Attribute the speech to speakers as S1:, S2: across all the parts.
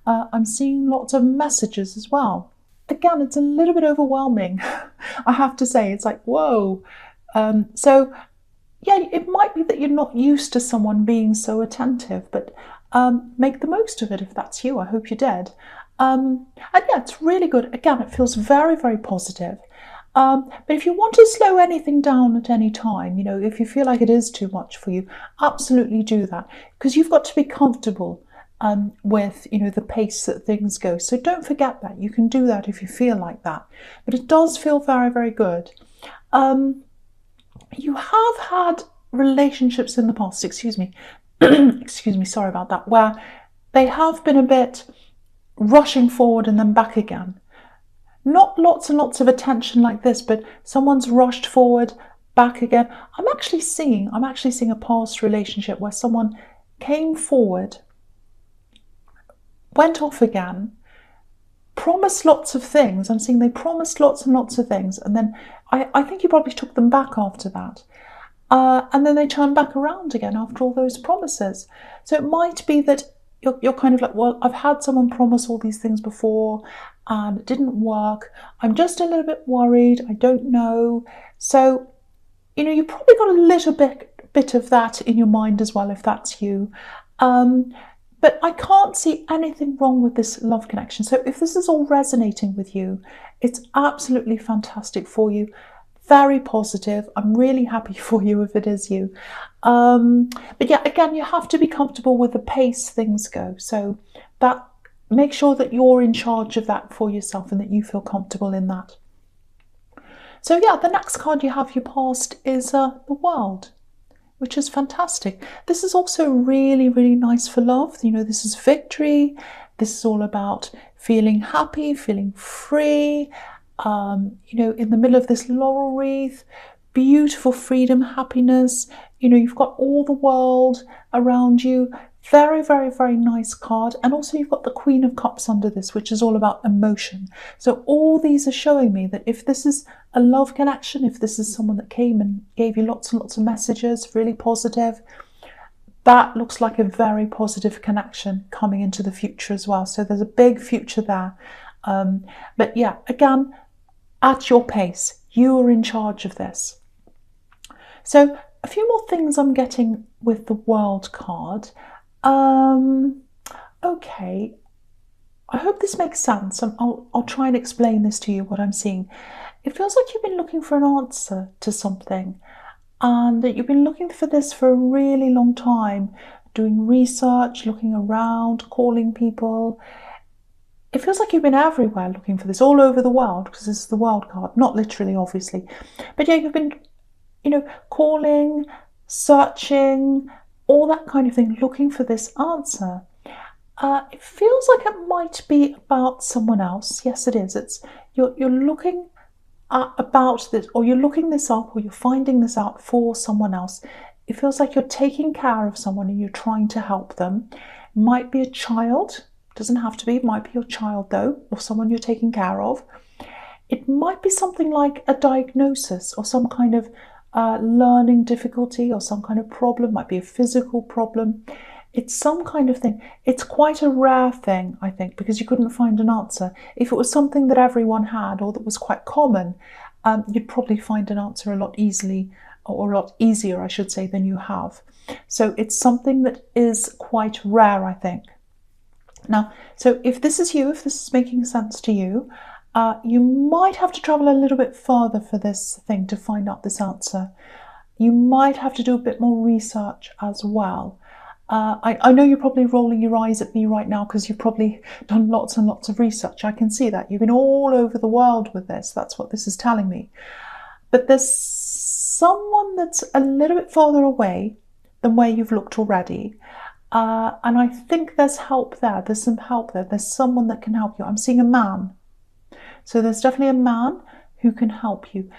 S1: I'm seeing lots of messages as well. Again, it's a little bit overwhelming. I have to say, it's like, whoa. So yeah, it might be that you're not used to someone being so attentive, but make the most of it if that's you. I hope you did. And yeah, it's really good. Again, it feels very, very positive. But if you want to slow anything down at any time, if you feel like it is too much for you, absolutely do that, because you've got to be comfortable with the pace that things go. So don't forget that you can do that if you feel like that. But it does feel very, very good. You have had relationships in the past, excuse me, excuse me, sorry about that, where they have been a bit rushing forward and then back again. Not lots and lots of attention like this, but someone's rushed forward, back again. I'm actually seeing a past relationship where someone came forward, went off again, promised lots of things. I'm seeing they promised lots and lots of things, and then I think you probably took them back after that. And then they turned back around again after all those promises. So it might be that you're kind of like, well, I've had someone promise all these things before and it didn't work. I'm just a little bit worried. I don't know. So, you probably got a little bit of that in your mind as well, if that's you. But I can't see anything wrong with this love connection. So if this is all resonating with you, it's absolutely fantastic for you. Very positive. I'm really happy for you if it is you. But yeah, again, you have to be comfortable with the pace things go. So that make sure that you're in charge of that for yourself and that you feel comfortable in that. So yeah, the next card you have your past is the World, which is fantastic. This is also really, really nice for love. This is victory. This is all about feeling happy, feeling free, in the middle of this laurel wreath, beautiful freedom, happiness. You've got all the world around you. Very, very, very nice card. And also you've got the Queen of Cups under this, which is all about emotion. So all these are showing me that if this is a love connection, if this is someone that came and gave you lots and lots of messages, really positive, that looks like a very positive connection coming into the future as well. So there's a big future there. But yeah, again, at your pace, you are in charge of this. So a few more things I'm getting with the World card. Okay, I hope this makes sense. I'll try and explain this to you, what I'm seeing. It feels like you've been looking for an answer to something, and that you've been looking for this for a really long time, doing research, looking around, calling people. It feels like you've been everywhere looking for this, all over the world, because this is the World card, not literally, obviously. But yeah, you've been, calling, searching, all that kind of thing, looking for this answer. It feels like it might be about someone else. Yes, it is. It's you're looking about this, or you're looking this up, or you're finding this out for someone else. It feels like you're taking care of someone and you're trying to help them. Might be a child. Doesn't have to be. It might be your child though, or someone you're taking care of. It might be something like a diagnosis or some kind of learning difficulty or some kind of problem. Might be a physical problem. It's some kind of thing. It's quite a rare thing, I think, because you couldn't find an answer. If it was something that everyone had or that was quite common, you'd probably find an answer a lot easily, or a lot easier, I should say, than you have. So it's something that is quite rare, I think. Now, so if this is you, if this is making sense to you, you might have to travel a little bit further for this thing to find out this answer. You might have to do a bit more research as well. I know you're probably rolling your eyes at me right now because you've probably done lots and lots of research. I can see that. You've been all over the world with this. That's what this is telling me. But there's someone that's a little bit further away than where you've looked already. And I think there's help there. There's some help there. There's someone that can help you. I'm seeing a man. So there's definitely a man who can help you.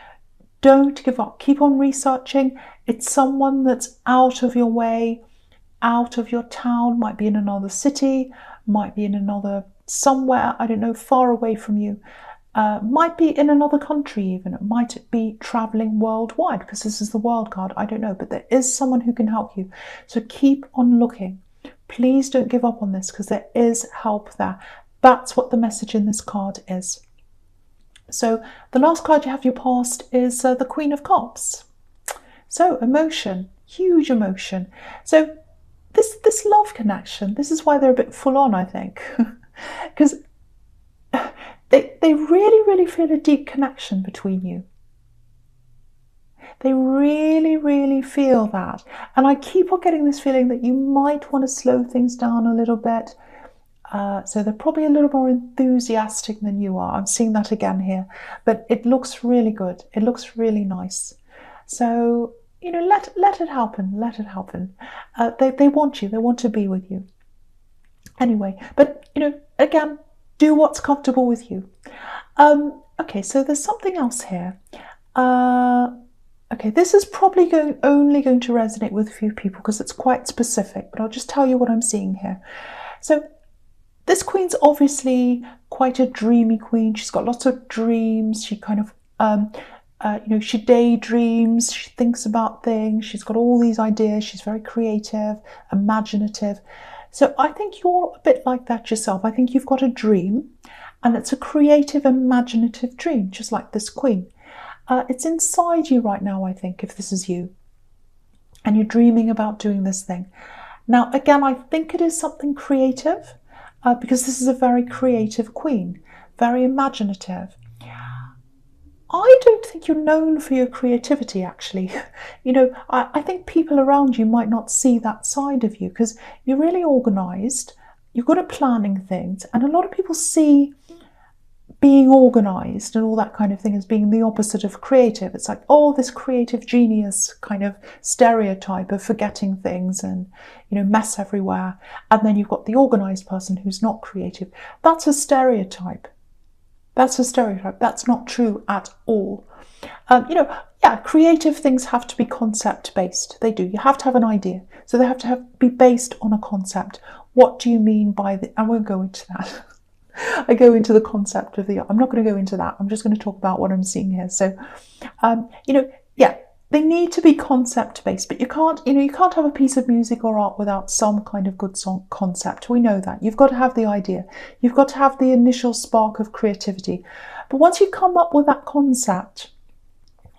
S1: Don't give up. Keep on researching. It's someone that's out of your way, out of your town, might be in another city, might be in another somewhere, I don't know, far away from you. Might be in another country even. It might be traveling worldwide because this is the World card. I don't know, but there is someone who can help you. So keep on looking. Please don't give up on this, because there is help there. That's what the message in this card is. So the last card you have, your past, is the Queen of Cups. So emotion, huge emotion. So this love connection, this is why they're a bit full on, I think, because they really, really feel a deep connection between you. They really, really feel that. And I keep on getting this feeling that you might want to slow things down a little bit. So they're probably a little more enthusiastic than you are. I'm seeing that again here. But it looks really good. It looks really nice. So, you know, let it happen. Let it happen. They want you. They want to be with you. Anyway, but, you know, again, do what's comfortable with you. Okay, so there's something else here. Okay, this is probably only going to resonate with a few people because it's quite specific, but I'll just tell you what I'm seeing here. So this queen's obviously quite a dreamy queen. She's got lots of dreams. She kind of, you know, she daydreams. She thinks about things. She's got all these ideas. She's very creative, imaginative. So I think you're a bit like that yourself. I think you've got a dream, and it's a creative, imaginative dream, just like this queen. It's inside you right now, I think, if this is you, and you're dreaming about doing this thing. Now, again, I think it is something creative, because this is a very creative queen, very imaginative. I don't think you're known for your creativity, actually. You know, I think people around you might not see that side of you, because you're really organised, you're good at planning things, and a lot of people see being organised and all that kind of thing as being the opposite of creative. It's like, oh, this creative genius kind of stereotype of forgetting things and, you know, mess everywhere. And then you've got the organised person who's not creative. That's a stereotype. That's a stereotype. That's not true at all. You know, yeah, creative things have to be concept-based. They do. You have to have an idea. So they have to be based on a concept. What do you mean by the... I won't go into that. I go into the concept of the... I'm not going to go into that. I'm just going to talk about what I'm seeing here. So, you know, yeah, they need to be concept-based, but you can't, you know, you can't have a piece of music or art without some kind of good song concept. We know that. You've got to have the idea. You've got to have the initial spark of creativity. But once you come up with that concept,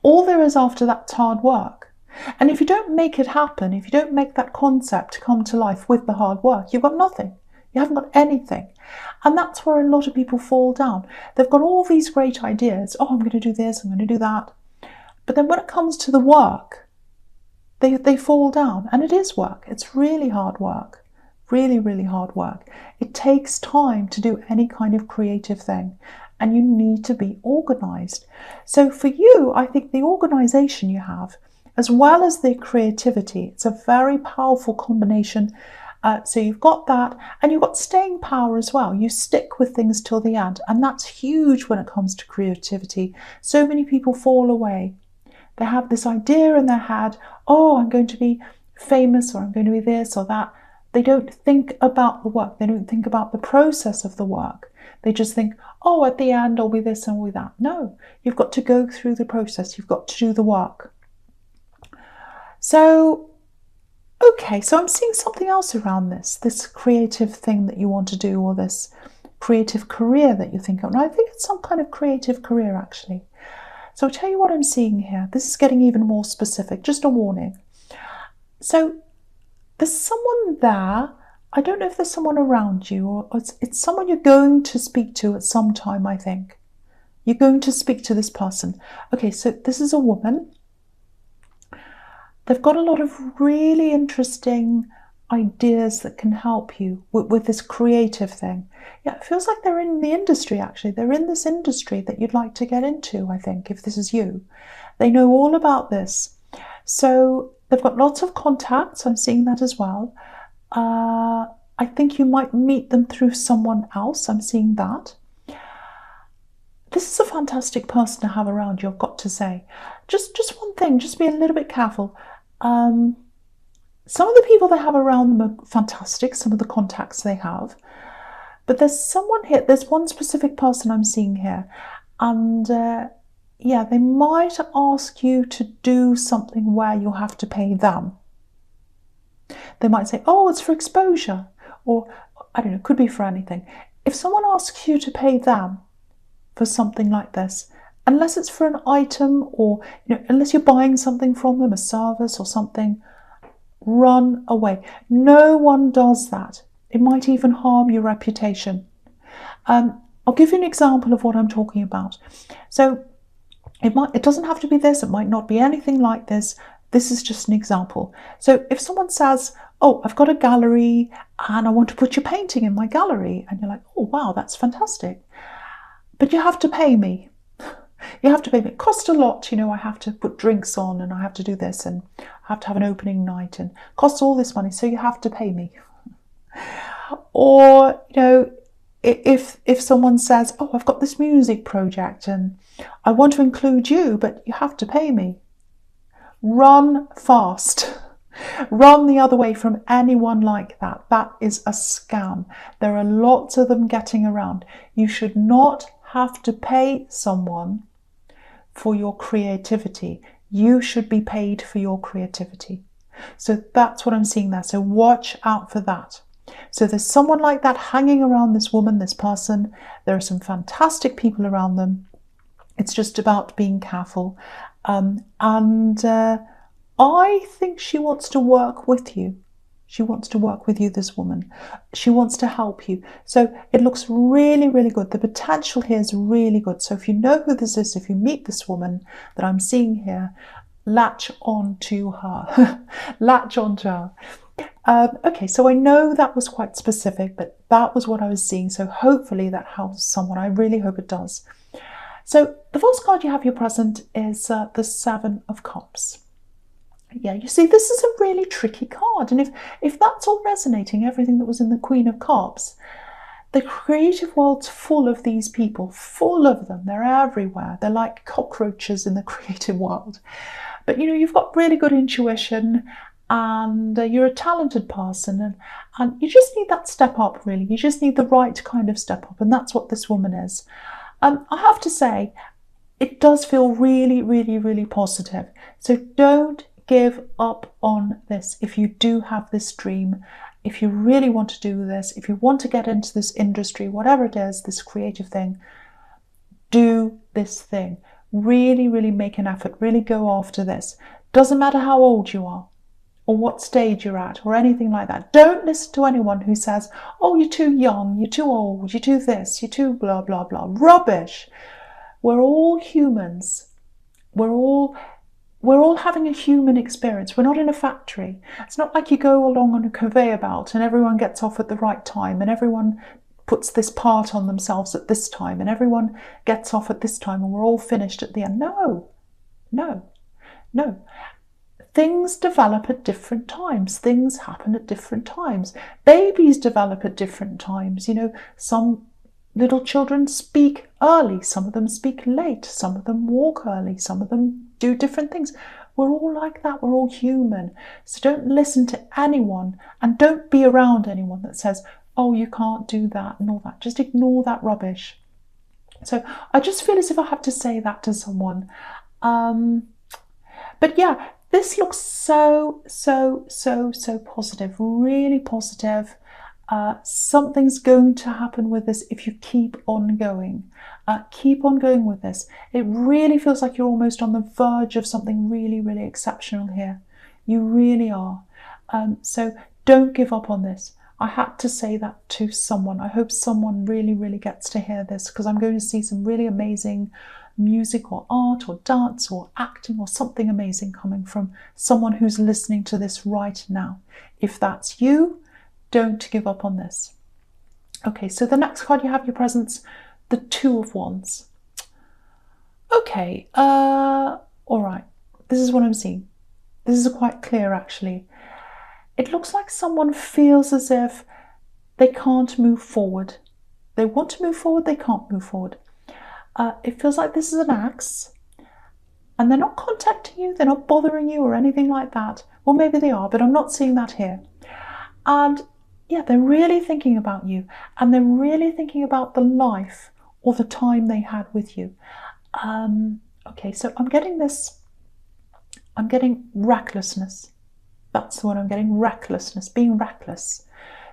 S1: all there is after that's hard work. And if you don't make it happen, if you don't make that concept come to life with the hard work, you've got nothing. You haven't got anything. And that's where a lot of people fall down. They've got all these great ideas. Oh, I'm going to do this, I'm going to do that. But then when it comes to the work, they fall down. And it is work. It's really hard work. Really, really hard work. It takes time to do any kind of creative thing. And you need to be organised. So for you, I think the organisation you have, as well as the creativity, it's a very powerful combination. So you've got that, and you've got staying power as well. You stick with things till the end, and that's huge when it comes to creativity. So many people fall away. They have this idea in their head, oh, I'm going to be famous, or I'm going to be this or that. They don't think about the work. They don't think about the process of the work. They just think, oh, at the end I'll be this and I'll be that. No, you've got to go through the process. You've got to do the work. So, okay, so I'm seeing something else around this creative thing that you want to do, or this creative career that you think of. And I think it's some kind of creative career, actually. So I'll tell you what I'm seeing here. This is getting even more specific, just a warning. So there's someone there. I don't know if there's someone around you, or it's someone you're going to speak to at some time, I think. You're going to speak to this person. Okay, so this is a woman. They've got a lot of really interesting ideas that can help you with this creative thing. Yeah, it feels like they're in the industry, actually. They're in this industry that you'd like to get into, I think, if this is you. They know all about this. So they've got lots of contacts. I'm seeing that as well. I think you might meet them through someone else. I'm seeing that. This is a fantastic person to have around you, I've got to say. Just one thing, just be a little bit careful. Some of the people they have around them are fantastic, some of the contacts they have. But there's someone here, there's one specific person I'm seeing here. And yeah, they might ask you to do something where you'll have to pay them. They might say, oh, it's for exposure. or I don't know, could be for anything. If someone asks you to pay them for something like this, unless it's for an item or, unless you're buying something from them, a service or something, run away. No one does that. It might even harm your reputation. I'll give you an example of what I'm talking about. So it doesn't have to be this, it might not be anything like this. This is just an example. So if someone says, oh, I've got a gallery and I want to put your painting in my gallery, and you're like, oh wow, that's fantastic, but you have to pay me. You have to pay me. It costs a lot, I have to put drinks on and I have to do this and I have to have an opening night and it costs all this money, so you have to pay me. Or, if someone says, oh, I've got this music project and I want to include you, but you have to pay me. Run fast. Run the other way from anyone like that. That is a scam. There are lots of them getting around. You should not have to pay someone for your creativity. You should be paid for your creativity. So that's what I'm seeing there. So watch out for that. So there's someone like that hanging around this woman, this person. There are some fantastic people around them. It's just about being careful. I think she wants to work with you. She wants to work with you, this woman. She wants to help you. So it looks really, really good. The potential here is really good. So if you know who this is, if you meet this woman that I'm seeing here, latch on to her. Latch on to her. Okay, so I know that was quite specific, but that was what I was seeing. So hopefully that helps someone. I really hope it does. So the first card you have your present is the Seven of Cups. Yeah, you see, this is a really tricky card. And if that's all resonating, everything that was in the Queen of Cups, the creative world's full of these people, full of them. They're everywhere. They're like cockroaches in the creative world. But, you've got really good intuition and you're a talented person and you just need that step up, really. You just need the right kind of step up. And that's what this woman is. I have to say, it does feel really, really, really positive. So don't give up on this. If you do have this dream, if you really want to do this, if you want to get into this industry, whatever it is, this creative thing, do this thing. Really, really make an effort. Really go after this. Doesn't matter how old you are or what stage you're at or anything like that. Don't listen to anyone who says, oh, you're too young, you're too old, you're too this, you're too blah, blah, blah. Rubbish. We're all humans. We're all having a human experience. We're not in a factory. It's not like you go along on a conveyor belt and everyone gets off at the right time and everyone puts this part on themselves at this time and everyone gets off at this time and we're all finished at the end. No. Things develop at different times. Things happen at different times. Babies develop at different times. Some little children speak early, some of them speak late, some of them walk early, some of them do different things. We're all like that. We're all human. So don't listen to anyone and don't be around anyone that says, oh, you can't do that and all that. Just ignore that rubbish. So I just feel as if I have to say that to someone. But yeah, this looks so positive, really positive. Something's going to happen with this if you keep on going. Keep on going with this. It really feels like you're almost on the verge of something really, really exceptional here. You really are. So don't give up on this. I had to say that to someone. I hope someone really, really gets to hear this, because I'm going to see some really amazing music or art or dance or acting or something amazing coming from someone who's listening to this right now. If that's you, don't give up on this. Okay, so the next card you have your presents, the Two of Wands. Okay, all right. This is what I'm seeing. This is quite clear, actually. It looks like someone feels as if they can't move forward. They want to move forward, they can't move forward. It feels like this is an axe, and they're not contacting you, they're not bothering you or anything like that. Well, maybe they are, but I'm not seeing that here. And yeah, they're really thinking about you, and they're really thinking about the life or the time they had with you. Okay, so I'm getting recklessness. That's the one I'm getting, recklessness, being reckless.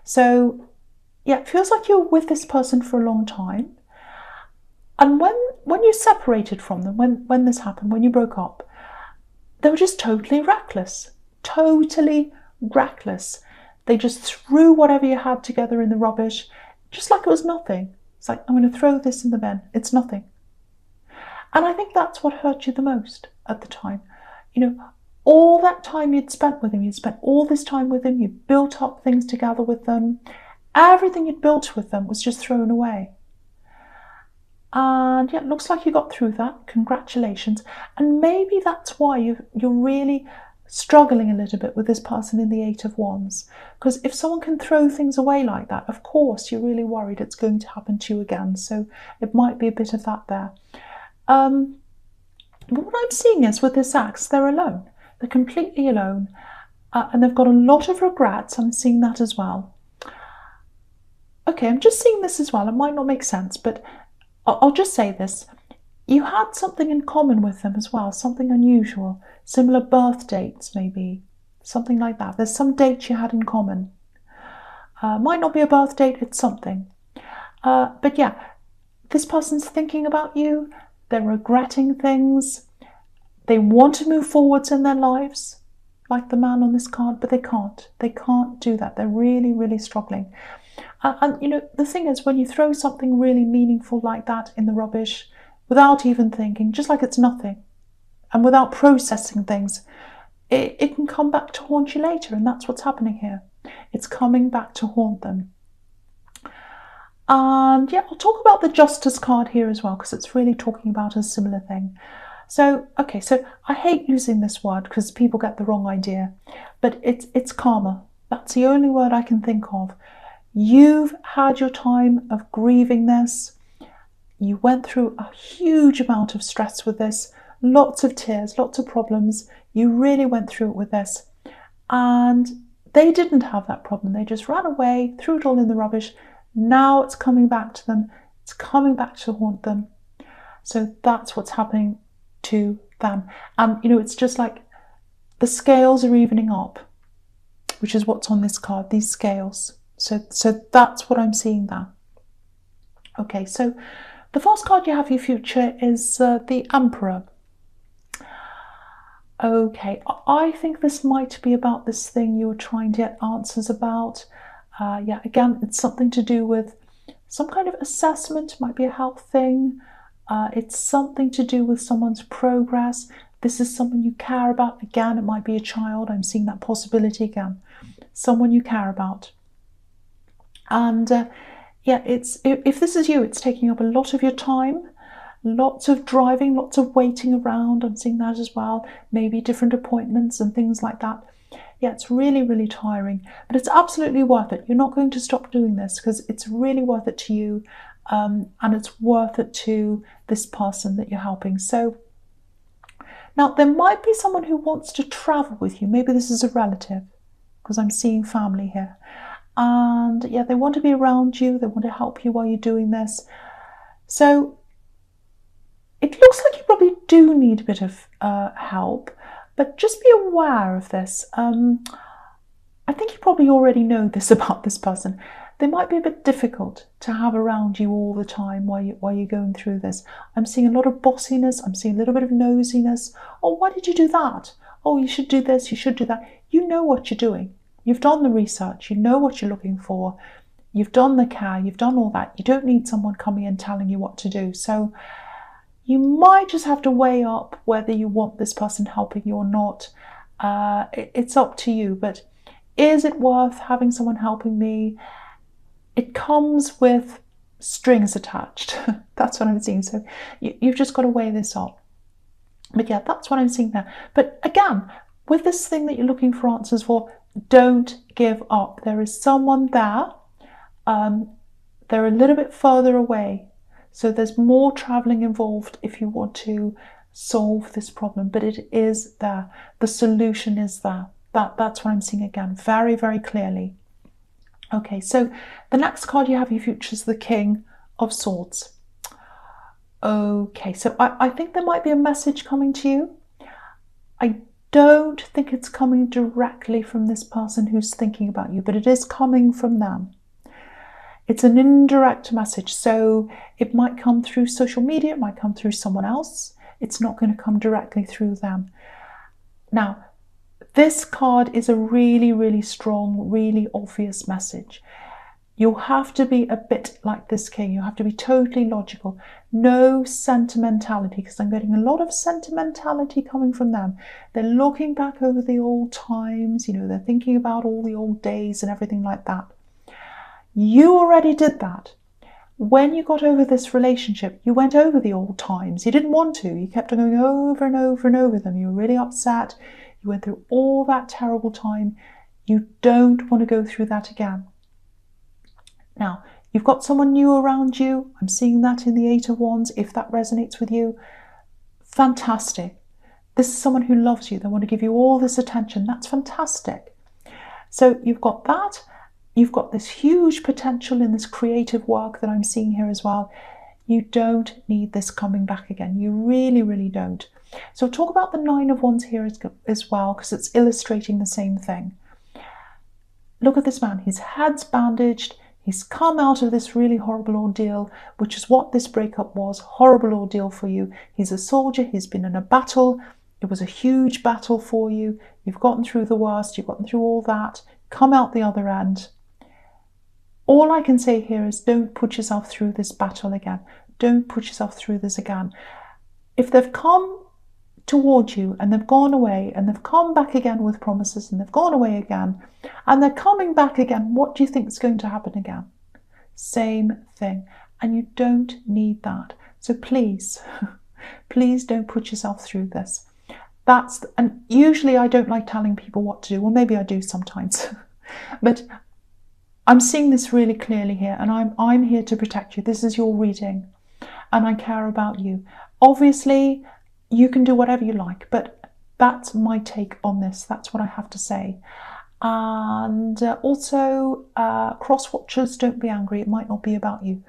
S1: So yeah, it feels like you're with this person for a long time. And when you separated from them, when this happened, when you broke up, they were just totally reckless. Totally reckless. They just threw whatever you had together in the rubbish, just like it was nothing. It's like, I'm going to throw this in the bin. It's nothing. And I think that's what hurt you the most at the time. You know, all that time you'd spent with him, you'd spent all this time with him, you built up things together with them. Everything you'd built with them was just thrown away. And yeah, it looks like you got through that. Congratulations. And maybe that's why you're really struggling a little bit with this person in the Eight of Wands. Because if someone can throw things away like that, of course you're really worried it's going to happen to you again. So it might be a bit of that there. But what I'm seeing is with this axe, they're alone. They're completely alone. And they've got a lot of regrets. I'm seeing that as well. Okay, I'm just seeing this as well. It might not make sense, but I'll just say this. You had something in common with them as well, something unusual, similar birth dates maybe, something like that. There's some dates you had in common. Might not be a birth date, it's something. But yeah, this person's thinking about you, they're regretting things, they want to move forwards in their lives, like the man on this card, but they can't. They can't do that. They're really, really struggling. And you know, the thing is, when you throw something really meaningful like that in the rubbish, without even thinking, just like it's nothing, and without processing things, it can come back to haunt you later, and that's what's happening here. It's coming back to haunt them. And yeah, I'll talk about the Justice card here as well, because it's really talking about a similar thing. So, okay, so I hate using this word because people get the wrong idea, but it's karma. That's the only word I can think of. You've had your time of grieving this. You went through a huge amount of stress with this, lots of tears, lots of problems. You really went through it with this. And they didn't have that problem. They just ran away, threw it all in the rubbish. Now it's coming back to them. It's coming back to haunt them. So that's what's happening to them. And, you know, it's just like the scales are evening up, which is what's on this card, these scales. So that's what I'm seeing there. Okay, so the first card you have for your future is the Emperor. Okay, I think this might be about this thing you're trying to get answers about. Yeah, again, it's something to do with some kind of assessment, might be a health thing. It's something to do with someone's progress. This is someone you care about. Again, it might be a child. I'm seeing that possibility again. Someone you care about. And yeah, if this is you, it's taking up a lot of your time, lots of driving, lots of waiting around. I'm seeing that as well. Maybe different appointments and things like that. Yeah, it's really, really tiring, but it's absolutely worth it. You're not going to stop doing this because it's really worth it to you, and it's worth it to this person that you're helping. So now there might be someone who wants to travel with you. Maybe this is a relative, because I'm seeing family here. And yeah, they want to be around you, they want to help you while you're doing this. So it looks like you probably do need a bit of help, but just be aware of this. I think you probably already know this about this person. They might be a bit difficult to have around you all the time while you're going through this. I'm seeing a lot of bossiness, I'm seeing a little bit of nosiness. Oh, why did you do that? Oh, you should do this, you should do that. You know what you're doing. You've done the research, you know what you're looking for, you've done the care, you've done all that. You don't need someone coming in telling you what to do. So you might just have to weigh up whether you want this person helping you or not. It's up to you, but is it worth having someone helping me? It comes with strings attached. That's what I'm seeing. So you've just got to weigh this up. But yeah, that's what I'm seeing there. But again, with this thing that you're looking for answers for, don't give up. There is someone there. They're a little bit further away. So there's more traveling involved if you want to solve this problem, but it is there. The solution is there. That's what I'm seeing again, very, very clearly. Okay, so the next card you have in your future is the King of Swords. Okay, so I think there might be a message coming to you. I Don't think it's coming directly from this person who's thinking about you, but it is coming from them. It's an indirect message, so it might come through social media, it might come through someone else. It's not going to come directly through them. Now, this card is a really, really strong, really obvious message. You'll have to be a bit like this king. You have to be totally logical. No sentimentality, because I'm getting a lot of sentimentality coming from them. They're looking back over the old times, you know, they're thinking about all the old days and everything like that. You already did that. When you got over this relationship, you went over the old times. You didn't want to. You kept on going over and over and over them. You were really upset. You went through all that terrible time. You don't want to go through that again. Now, you've got someone new around you. I'm seeing that in the Eight of Wands. If that resonates with you, fantastic. This is someone who loves you. They want to give you all this attention. That's fantastic. So you've got that. You've got this huge potential in this creative work that I'm seeing here as well. You don't need this coming back again. You really, really don't. So talk about the Nine of Wands here as well, because it's illustrating the same thing. Look at this man. His head's bandaged. He's come out of this really horrible ordeal, which is what this breakup was. Horrible ordeal for you. He's a soldier. He's been in a battle. It was a huge battle for you. You've gotten through the worst. You've gotten through all that. Come out the other end. All I can say here is don't put yourself through this battle again. Don't put yourself through this again. If they've come towards you and they've gone away and they've come back again with promises and they've gone away again and they're coming back again, what do you think is going to happen again? Same thing. And you don't need that. So please, please don't put yourself through this. And usually I don't like telling people what to do. Well, maybe I do sometimes. But I'm seeing this really clearly here, and I'm here to protect you. This is your reading, and I care about you. Obviously, you can do whatever you like, but that's my take on this. That's what I have to say. And also, cross watchers, don't be angry. It might not be about you.